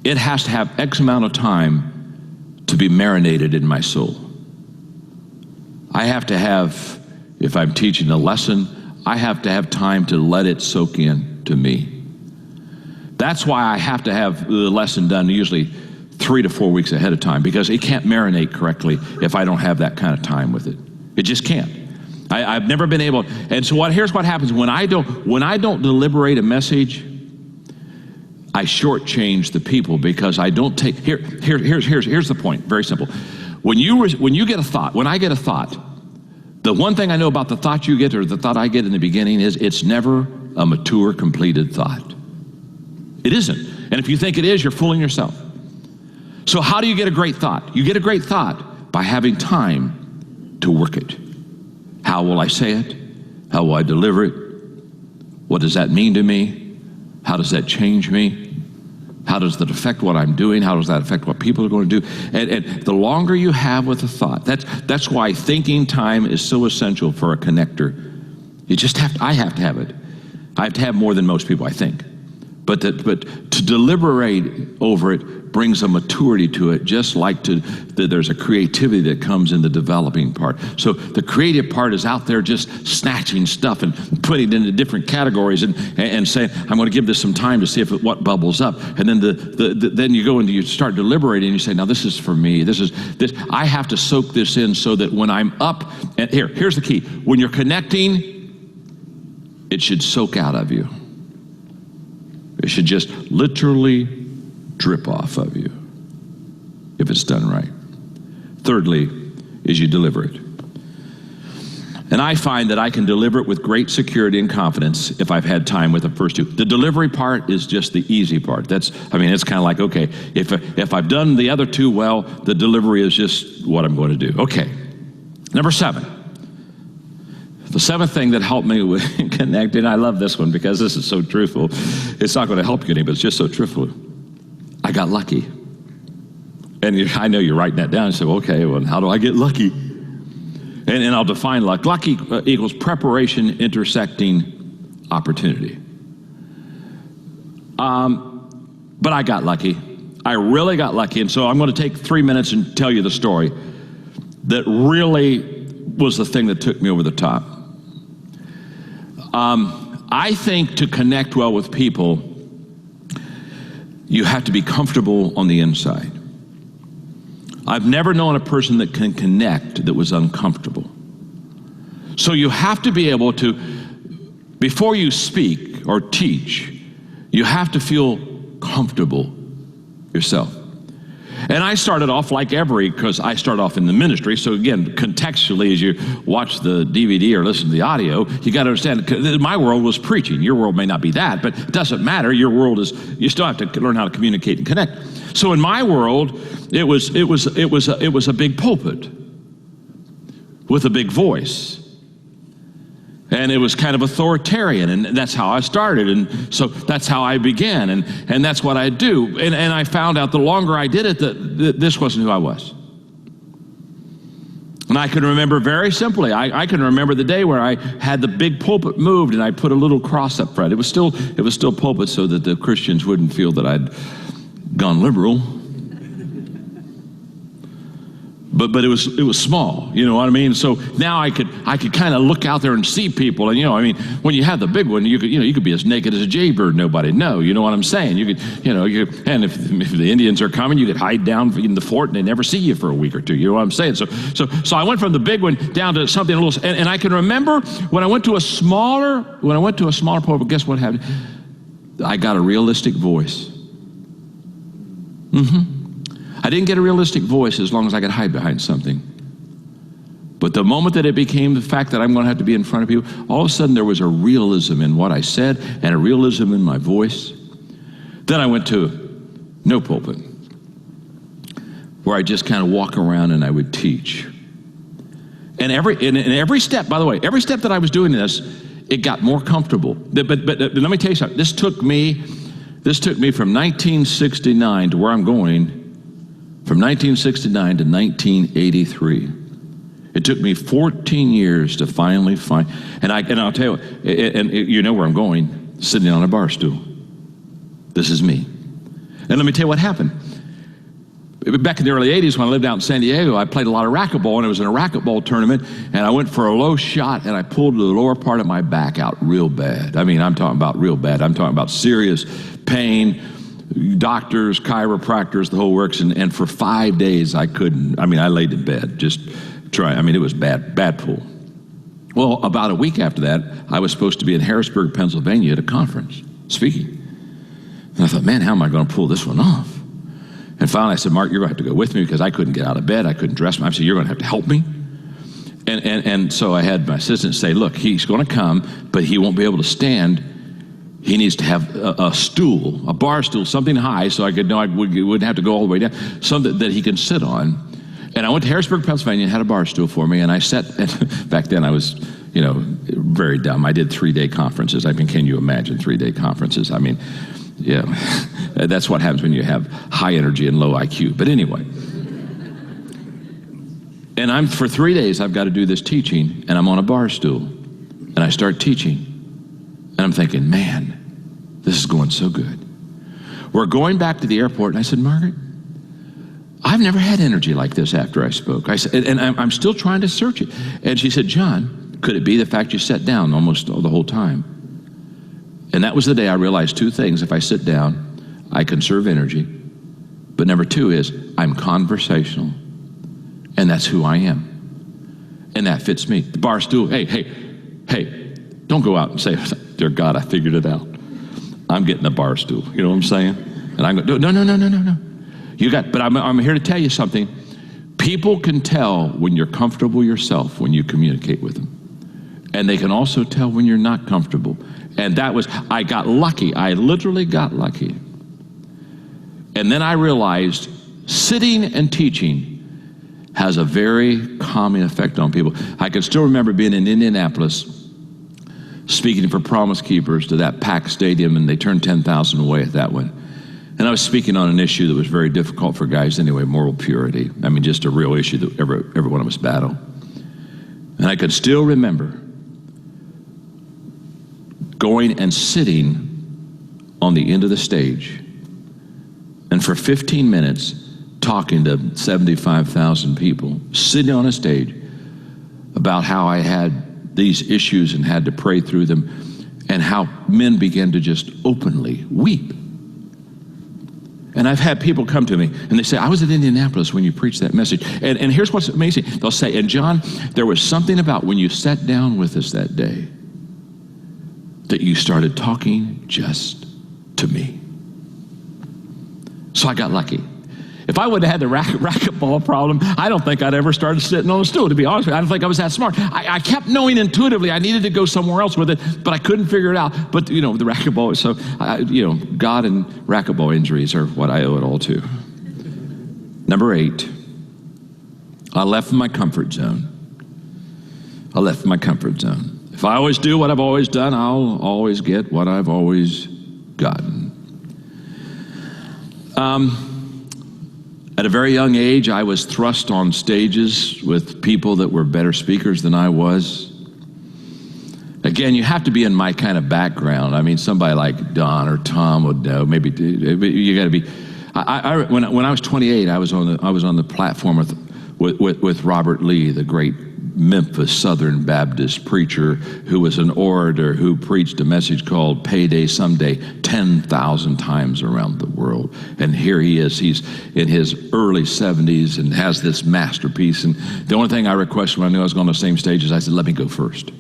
it has to have X amount of time to be marinated in my soul. I have to have, if I'm teaching a lesson, I have to have time to let it soak in to me. That's why I have to have the lesson done usually 3 to 4 weeks ahead of time, because it can't marinate correctly if I don't have that kind of time with it. It just can't. I've never been able, and so here's what happens when I don't deliberate a message. I shortchange the people because I don't take. Here's the point. Very simple. When you get a thought, when I get a thought, the one thing I know about the thought you get or the thought I get in the beginning is it's never a mature, completed thought. It isn't. And if you think it is, you're fooling yourself. So how do you get a great thought? You get a great thought by having time to work it. How will I say it? How will I deliver it? What does that mean to me? How does that change me? How does that affect what I'm doing? How does that affect what people are going to do? And the longer you have with a thought, that's why thinking time is so essential for a connector. I have to have it. I have to have more than most people, I think. But to deliberate over it brings a maturity to it, just like there's a creativity that comes in the developing part. So the creative part is out there just snatching stuff and putting it into different categories and saying, I'm going to give this some time to see what bubbles up. And then then you go and you start deliberating and you say, now this is for me. This. I have to soak this in so that when I'm up, and here's the key. When you're connecting, it should soak out of you. It should just literally drip off of you if it's done right. Thirdly, is you deliver it. And I find that I can deliver it with great security and confidence if I've had time with the first two. The delivery part is just the easy part. It's kind of like, okay, if I've done the other two well, the delivery is just what I'm going to do. Okay, number 7. The 7th thing that helped me with connecting, I love this one because this is so truthful. It's not going to help you any, but it's just so truthful. I got lucky. And I know you're writing that down. So, okay, well, how do I get lucky? And I'll define luck. Lucky equals preparation intersecting opportunity. But I got lucky. I really got lucky. And so I'm going to take 3 minutes and tell you the story that really was the thing that took me over the top. I think to connect well with people, you have to be comfortable on the inside. I've never known a person that can connect that was uncomfortable. So you have to be able to, before you speak or teach, you have to feel comfortable yourself. And I started off because I started off in the ministry. So again, contextually, as you watch the DVD or listen to the audio, you got to understand, my world was preaching. Your world may not be that, but it doesn't matter. Your world is, you still have to learn how to communicate and connect. So in my world, it was a big pulpit with a big voice. And it was kind of authoritarian, and that's how I started, and so that's how I began, and that's what I do. And I found out the longer I did it that this wasn't who I was. And I can remember very simply, I can remember the day where I had the big pulpit moved and I put a little cross up front. It was still pulpit so that the Christians wouldn't feel that I'd gone liberal. But it was small, you know what I mean? So now I could kind of look out there and see people, and when you have the big one, you could be as naked as a jaybird, nobody know, you know what I'm saying? You could, and if the Indians are coming, you could hide down in the fort and they never see you for a week or two, you know what I'm saying? So I went from the big one down to something a little, and I can remember when I went to a smaller pulpit, guess what happened? I got a realistic voice. I didn't get a realistic voice as long as I could hide behind something. But the moment that it became the fact that I'm going to have to be in front of people, all of a sudden there was a realism in what I said and a realism in my voice. Then I went to no pulpit, where I just kind of walk around and I would teach. And every step, by the way, every step that I was doing this, it got more comfortable. But let me tell you something. This took me from 1969 to where I'm going. From 1969 to 1983. It took me 14 years to finally find, and I'll tell you, and you know where I'm going, sitting on a bar stool. This is me. And let me tell you what happened. Back in the early 80s when I lived out in San Diego, I played a lot of racquetball, and it was in a racquetball tournament, and I went for a low shot, and I pulled the lower part of my back out real bad. I mean, I'm talking about real bad. I'm talking about serious pain, doctors, chiropractors, the whole works, and for 5 days I couldn't. I mean, I laid in bed just trying. I mean, it was bad pull. Well, about a week after that, I was supposed to be in Harrisburg, Pennsylvania at a conference speaking. And I thought, man, how am I going to pull this one off? And finally I said, Mark, you're going to have to go with me because I couldn't get out of bed. I couldn't dress myself. I said, you're going to have to help me. And so I had my assistant say, look, he's going to come, but he won't be able to stand. He needs to have a stool, a bar stool, something high so I could know I wouldn't have to go all the way down, something that he can sit on. And I went to Harrisburg, Pennsylvania, and had a bar stool for me. And I sat, and back then I was, very dumb. I did 3-day conferences. I mean, can you imagine 3-day conferences? I mean, yeah, that's what happens when you have high energy and low IQ. But anyway, and for 3 days, I've got to do this teaching, and I'm on a bar stool, and I start teaching, and I'm thinking, man, this is going so good. We're going back to the airport, and I said, Margaret, I've never had energy like this after I spoke. I said, and I'm still trying to search it. And she said, John, could it be the fact you sat down almost the whole time? And that was the day I realized 2 things. If I sit down, I conserve energy. But number 2 is I'm conversational. And that's who I am. And that fits me. The bar stool, hey, don't go out and say, dear God, I figured it out. I'm getting a bar stool. You know what I'm saying? And I'm going, no. But I'm here to tell you something. People can tell when you're comfortable yourself when you communicate with them. And they can also tell when you're not comfortable. And I got lucky. I literally got lucky. And then I realized sitting and teaching has a very calming effect on people. I can still remember being in Indianapolis, speaking for Promise Keepers to that packed stadium, and they turned 10,000 away at that one. And I was speaking on an issue that was very difficult for guys anyway, moral purity. I mean, just a real issue that every one of us battle. And I could still remember going and sitting on the end of the stage, and for 15 minutes talking to 75,000 people, sitting on a stage about how I had these issues and had to pray through them, and how men began to just openly weep. And I've had people come to me and they say, I was at Indianapolis when you preached that message. And here's what's amazing. They'll say, and John, there was something about when you sat down with us that day that you started talking just to me. So I got lucky. If I would have had the racquetball problem, I don't think I'd ever started sitting on a stool, to be honest with you. I don't think I was that smart. I kept knowing intuitively I needed to go somewhere else with it, but I couldn't figure it out. But, the racquetball, so, God and racquetball injuries are what I owe it all to. Number 8, I left my comfort zone. If I always do what I've always done, I'll always get what I've always gotten. At a very young age, I was thrust on stages with people that were better speakers than I was. Again, you have to be in my kind of background. I mean, somebody like Don or Tom would know. Maybe you got to be. When I was 28, I was on the platform with Robert Lee, the great Memphis Southern Baptist preacher who was an orator who preached a message called Payday Someday 10,000 times around the world. And here he is, he's in his early 70s and has this masterpiece. And the only thing I requested when I knew I was going to the same stage is I said, let me go first.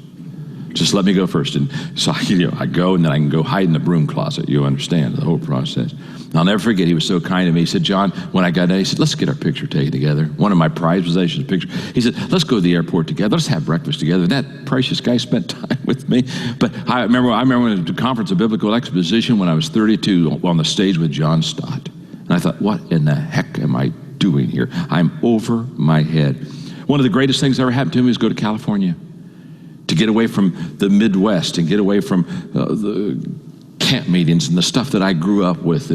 Just let me go first. And so I go, and then I can go hide in the broom closet. You understand the whole process. And I'll never forget, he was so kind to me. He said, John, when I got in, he said, let's get our picture taken together. One of my prized possessions, picture. He said, let's go to the airport together. Let's have breakfast together. And that precious guy spent time with me. But I remember when at the Conference of Biblical Exposition when I was 32 on the stage with John Stott. And I thought, what in the heck am I doing here? I'm over my head. One of the greatest things that ever happened to me was go to California, to get away from the Midwest and get away from the camp meetings and the stuff that I grew up with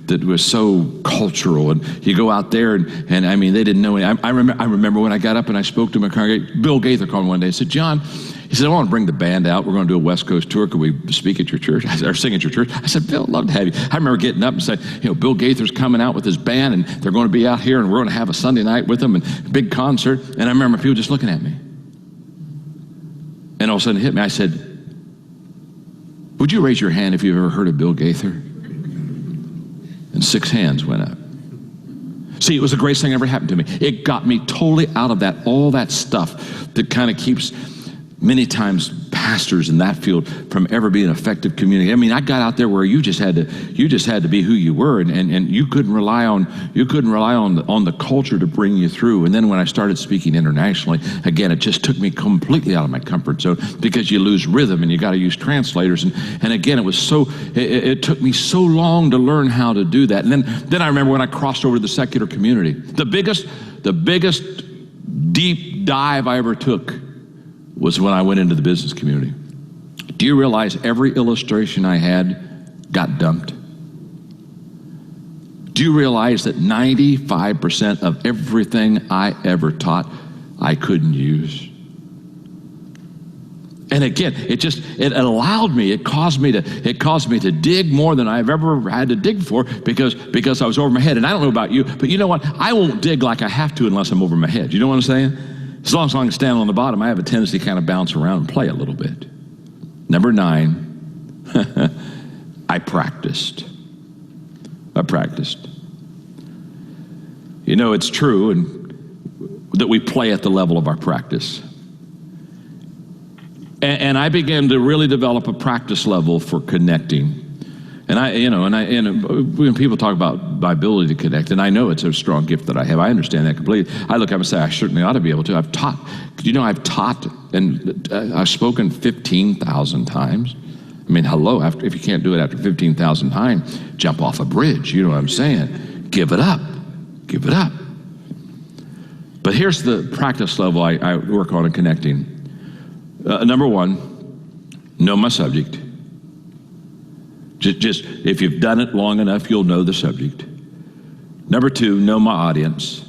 that was so cultural. And you go out there and I mean, they didn't know any. I remember when I got up and I spoke to my congregation, Bill Gaither called me one day and said, John, he He said, I want to bring the band out. We're going to do a West Coast tour. Could we speak at your church? Or sing at your church? I said, Bill, I'd love to have you. I remember getting up and saying, Bill Gaither's coming out with his band, and they're going to be out here, and we're going to have a Sunday night with them, and a big concert. And I remember people just looking at me. And all of a sudden it hit me. I said, would you raise your hand if you've ever heard of Bill Gaither? And 6 hands went up. See, it was the greatest thing that ever happened to me. It got me totally out of all that stuff that kind of keeps many times pastors in that field from ever being an effective community. I mean, I got out there where you just had to be who you were, and you couldn't rely on the culture to bring you through. And then when I started speaking internationally, again, it just took me completely out of my comfort zone, because you lose rhythm and you got to use translators. And again, it took me so long to learn how to do that. And then I remember when I crossed over to the secular community, the biggest deep dive I ever took was when I went into the business community. Do you realize every illustration I had got dumped? Do you realize that 95% of everything I ever taught, I couldn't use? And again, it allowed me, it caused me to dig more than I've ever had to dig before, because I was over my head. And I don't know about you, but you know what? I won't dig like I have to unless I'm over my head. You know what I'm saying? As long as I can stand on the bottom, I have a tendency to kind of bounce around and play a little bit. Number 9, I practiced. It's true that we play at the level of our practice. And I began to really develop a practice level for connecting. And when people talk about my ability to connect, and I know it's a strong gift that I have, I understand that completely. I look up and say, I certainly ought to be able to. I've taught and I've spoken 15,000 times. I mean, hello, if you can't do it after 15,000 times, jump off a bridge. You know what I'm saying? Give it up. But here's the practice level I work on in connecting. Number 1, know my subject. Just if you've done it long enough, you'll know the subject. Number 2, know my audience.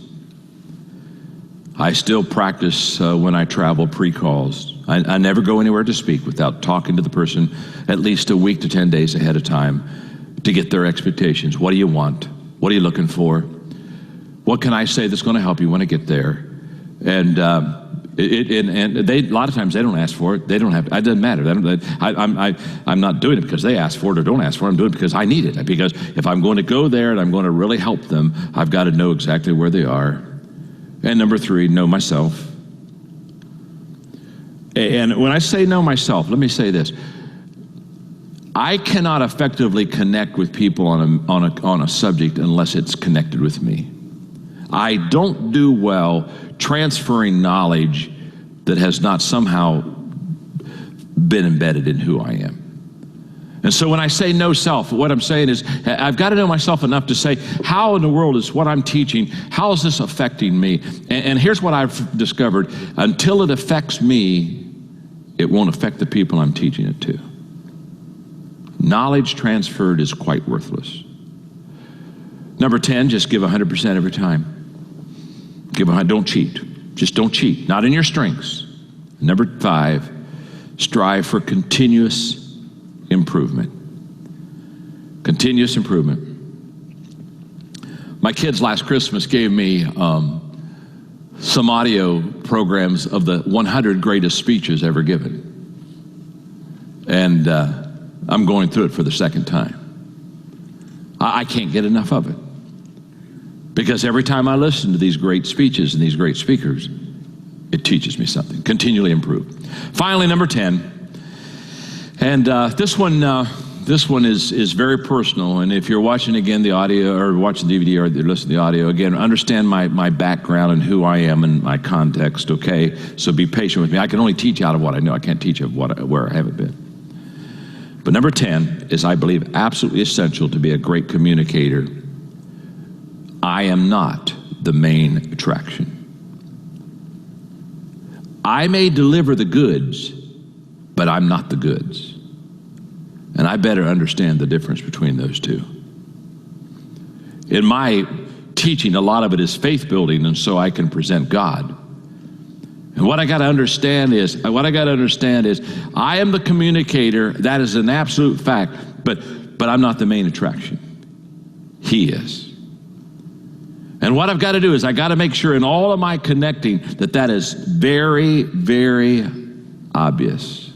I still practice when I travel pre-calls. I never go anywhere to speak without talking to the person at least a week to 10 days ahead of time to get their expectations. What do you want? What are you looking for? What can I say that's going to help you when I get there? And a lot of times they don't ask for it. They don't have to. It doesn't matter. I'm not doing it because they ask for it or don't ask for it. I'm doing it because I need it. Because if I'm going to go there and I'm going to really help them, I've got to know exactly where they are. And number 3, know myself. And when I say know myself, let me say this. I cannot effectively connect with people on a subject unless it's connected with me. I don't do well transferring knowledge that has not somehow been embedded in who I am. And so when I say know self, what I'm saying is I've got to know myself enough to say, how in the world is what I'm teaching, how is this affecting me? And here's what I've discovered. Until it affects me, it won't affect the people I'm teaching it to. Knowledge transferred is quite worthless. Number 10, just give 100% every time. Don't cheat. Just don't cheat. Not in your strengths. Number 5, strive for continuous improvement. Continuous improvement. My kids last Christmas gave me some audio programs of the 100 greatest speeches ever given. And I'm going through it for the second time. I can't get enough of it. Because every time I listen to these great speeches and these great speakers, it teaches me something. Continually improve. Finally, number 10. And this one is very personal. And if you're watching again the audio or watching the DVD or you're listening to the audio, again, understand my background and who I am and my context, okay? So be patient with me. I can only teach out of what I know. I can't teach of where I haven't been. But number 10 is, I believe, absolutely essential to be a great communicator. I am not the main attraction. I may deliver the goods, but I'm not the goods. And I better understand the difference between those two. In my teaching, a lot of it is faith building, and so I can present God. And what I got to understand is, I am the communicator. That is an absolute fact. But I'm not the main attraction. He is. And what I've got to do is I got to make sure in all of my connecting that is very, very obvious.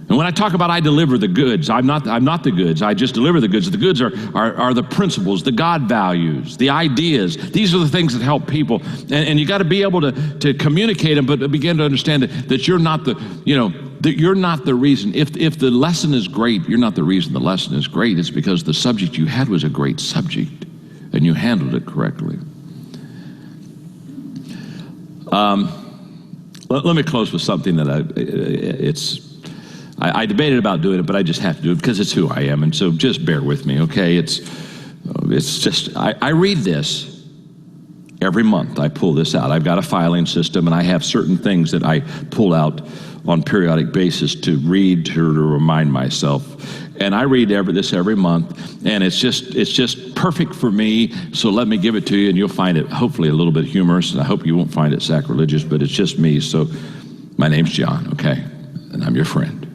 And when I talk about I deliver the goods, I'm not the goods. I just deliver the goods. The goods are the principles, the God values, the ideas. These are the things that help people. And you got to be able to communicate them, but begin to understand that you're not that you're not the reason. If the lesson is great, you're not the reason the lesson is great. It's because the subject you had was a great subject and you handled it correctly. Let me close with something that I debated about doing it, but I just have to do it because it's who I am, and so just bear with me, okay? It's just, I read this every month. I pull this out. I've got a filing system, and I have certain things that I pull out on periodic basis to read, to remind myself. And I read this every month, and it's just perfect for me, so let me give it to you, and you'll find it hopefully a little bit humorous, and I hope you won't find it sacrilegious, but it's just me. So my name's John, okay? And I'm your friend.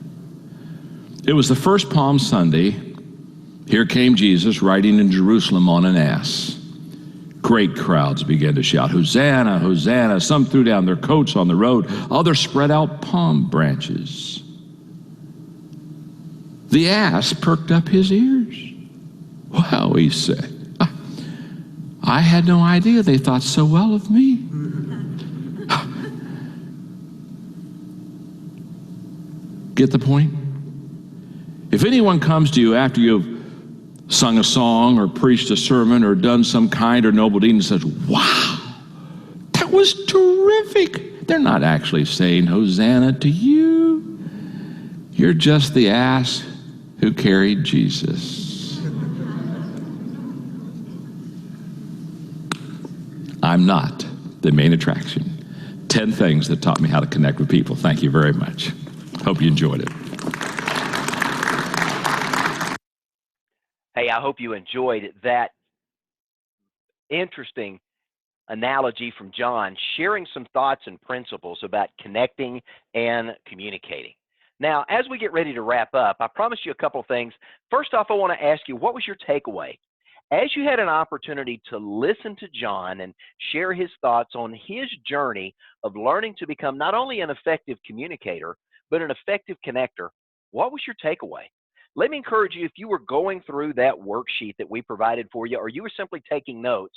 It was the first Palm Sunday. Here came Jesus riding in Jerusalem on an ass. Great crowds began to shout, "Hosanna, Hosanna." Some threw down their coats on the road. Others spread out palm branches. The ass perked up his ears. "Well," he said, "I had no idea they thought so well of me." Get the point? If anyone comes to you after you've sung a song or preached a sermon or done some kind or noble deed and says, "Wow, that was terrific," they're not actually saying Hosanna to you. You're just the ass who carried Jesus. I'm not the main attraction. 10 things that taught me how to connect with people. Thank you very much. Hope you enjoyed it. Hey, I hope you enjoyed that interesting analogy from John, sharing some thoughts and principles about connecting and communicating. Now, as we get ready to wrap up, I promised you a couple of things. First off, I want to ask you, what was your takeaway? As you had an opportunity to listen to John and share his thoughts on his journey of learning to become not only an effective communicator, but an effective connector, what was your takeaway? Let me encourage you, if you were going through that worksheet that we provided for you, or you were simply taking notes,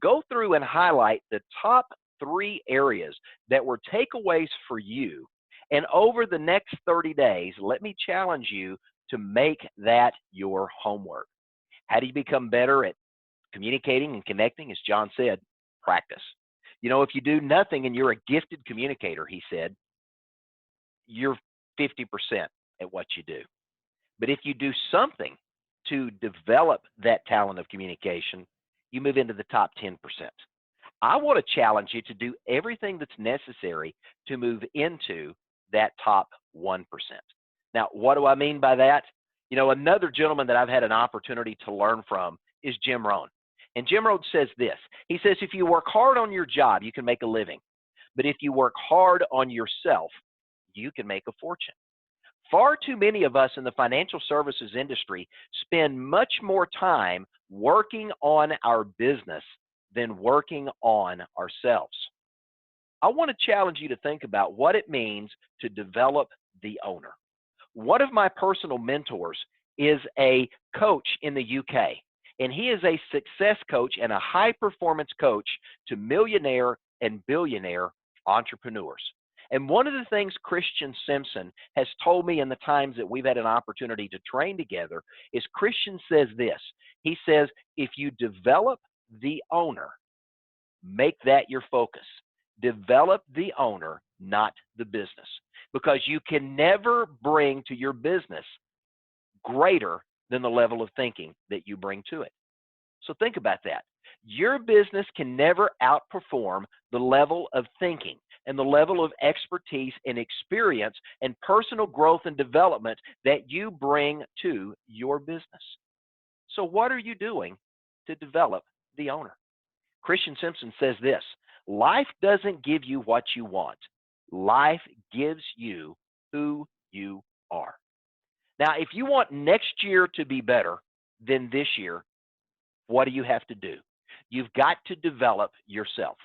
go through and highlight the top 3 areas that were takeaways for you. And over the next 30 days, let me challenge you to make that your homework. How do you become better at communicating and connecting? As John said, practice. You know, if you do nothing and you're a gifted communicator, he said, you're 50% at what you do. But if you do something to develop that talent of communication, you move into the top 10%. I want to challenge you to do everything that's necessary to move into that top 1%. Now, what do I mean by that? You know, another gentleman that I've had an opportunity to learn from is Jim Rohn. And Jim Rohn says this. He says, if you work hard on your job, you can make a living. But if you work hard on yourself, you can make a fortune. Far too many of us in the financial services industry spend much more time working on our business than working on ourselves. I want to challenge you to think about what it means to develop the owner. One of my personal mentors is a coach in the UK, and he is a success coach and a high-performance coach to millionaire and billionaire entrepreneurs. And one of the things Christian Simpson has told me in the times that we've had an opportunity to train together is Christian says this. He says, if you develop the owner, make that your focus. Develop the owner, not the business. Because you can never bring to your business greater than the level of thinking that you bring to it. So think about that. Your business can never outperform the level of thinking and the level of expertise and experience and personal growth and development that you bring to your business. So what are you doing to develop the owner? Christian Simpson says this, Life doesn't give you what you want. Life gives you who you are. Now, if you want next year to be better than this year, what do you have to do? You've got to develop yourself.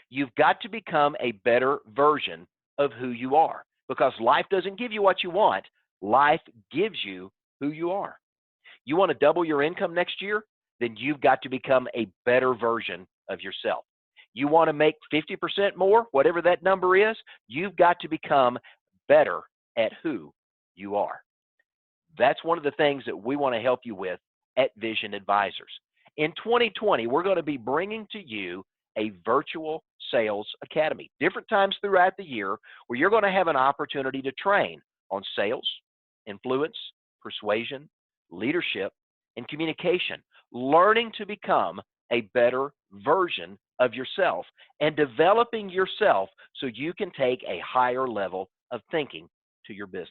You've got to become a better version of who you are, because life doesn't give you what you want. Life gives you who you are. You want to double your income next year? Then you've got to become a better version of yourself. You want to make 50% more, whatever that number is, you've got to become better at who you are. That's one of the things that we want to help you with at Vision Advisors. In 2020, we're going to be bringing to you a virtual sales academy, different times throughout the year where you're going to have an opportunity to train on sales, influence, persuasion, leadership, and communication, learning to become a better version of yourself and developing yourself so you can take a higher level of thinking to your business.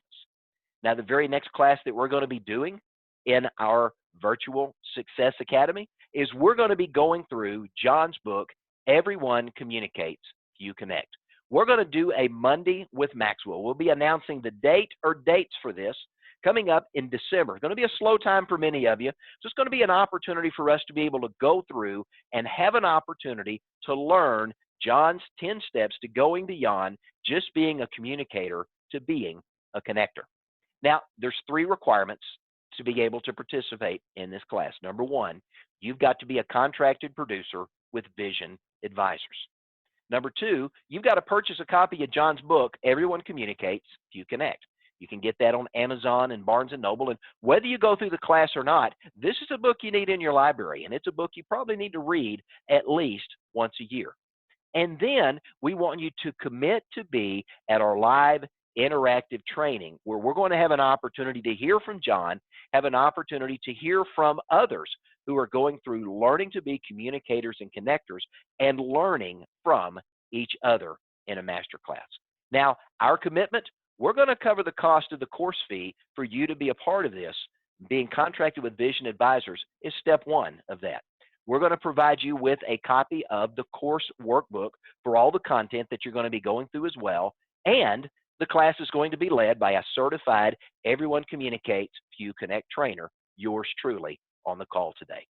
Now, the very next class that we're going to be doing in our Virtual Success Academy is we're going to be going through John's book, Everyone Communicates, You Connect. We're going to do a Monday with Maxwell. We'll be announcing the date or dates for this coming up in December. It's going to be a slow time for many of you. So it's going to be an opportunity for us to be able to go through and have an opportunity to learn John's 10 steps to going beyond just being a communicator to being a connector. Now, there's 3 requirements to be able to participate in this class. Number 1, you've got to be a contracted producer with Vision Advisors. Number 2, you've got to purchase a copy of John's book, Everyone Communicates, You Connect. You can get that on Amazon and Barnes & Noble. And whether you go through the class or not, this is a book you need in your library, and it's a book you probably need to read at least once a year. And then we want you to commit to be at our live interactive training where we're going to have an opportunity to hear from John, have an opportunity to hear from others who are going through learning to be communicators and connectors and learning from each other in a master class. Now, our commitment, we're going to cover the cost of the course fee for you to be a part of this. Being contracted with Vision Advisors is step 1 of that. We're going to provide you with a copy of the course workbook for all the content that you're going to be going through as well. And the class is going to be led by a certified Everyone Communicates, You Connect trainer, yours truly, on the call today.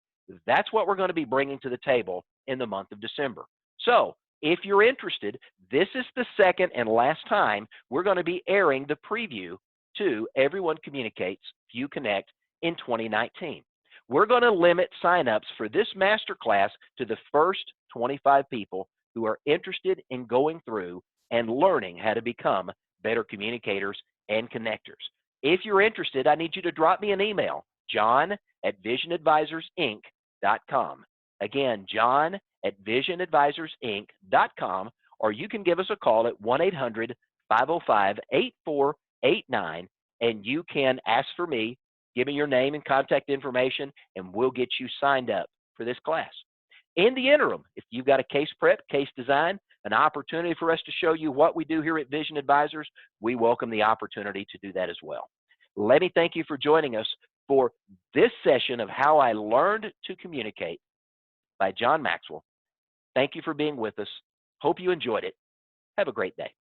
That's what we're going to be bringing to the table in the month of December. So if you're interested, this is the second and last time we're going to be airing the preview to Everyone Communicates, You Connect in 2019. We're going to limit signups for this masterclass to the first 25 people who are interested in going through and learning how to become better communicators and connectors. If you're interested, I need you to drop me an email, john@visionadvisorsinc.com. Again, john@visionadvisorsinc.com, or you can give us a call at 1-800-505-8489, and you can ask for me, give me your name and contact information, and we'll get you signed up for this class. In the interim, if you've got a case prep, case design, an opportunity for us to show you what we do here at Vision Advisors, we welcome the opportunity to do that as well. Let me thank you for joining us for this session of How I Learned to Communicate by John Maxwell. Thank you for being with us. Hope you enjoyed it. Have a great day.